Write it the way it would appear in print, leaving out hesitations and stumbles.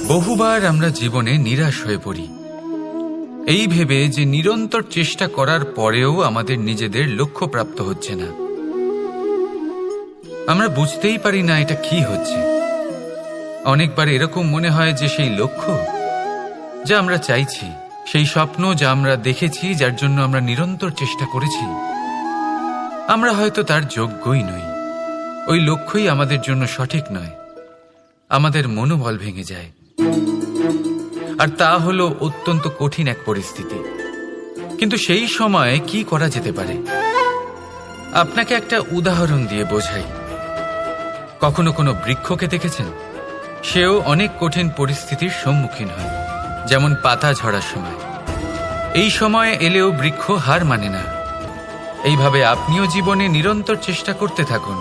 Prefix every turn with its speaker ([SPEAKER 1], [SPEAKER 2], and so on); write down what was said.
[SPEAKER 1] বহুবার আমরা জীবনে নিরাশ হয়ে পড়ি, এই ভেবে যে নিরন্তর চেষ্টা করার পরেও আমাদের নিজেদের লক্ষ্য প্রাপ্ত হচ্ছে না। আমরা বুঝতেই পারি না এটা কি হচ্ছে। অনেকবার এরকম মনে হয় যে সেই লক্ষ্য যা আমরা চাইছি, সেই স্বপ্ন যা আমরা দেখেছি, যার জন্য আমরা নিরন্তর চেষ্টা করেছি, আমরা হয়তো তার যোগ্যই নই। ওই লক্ষ্যই আমাদের জন্য সঠিক নয়। আমাদের মনোবল ভেঙে যায়, আর তা হলো অত্যন্ত কঠিন এক পরিস্থিতি। কিন্তু সেই সময় কি করা যেতে পারে, আপনাকে একটা উদাহরণ দিয়ে বোঝাই। কখনো কোনো বৃক্ষকে দেখেছেন? সেও অনেক কঠিন পরিস্থিতির সম্মুখীন হয়, যেমন পাতা ঝরার সময়। এই সময় এলেও বৃক্ষ হার মানে না। এইভাবে আপনিও জীবনে নিরন্তর চেষ্টা করতে থাকুন।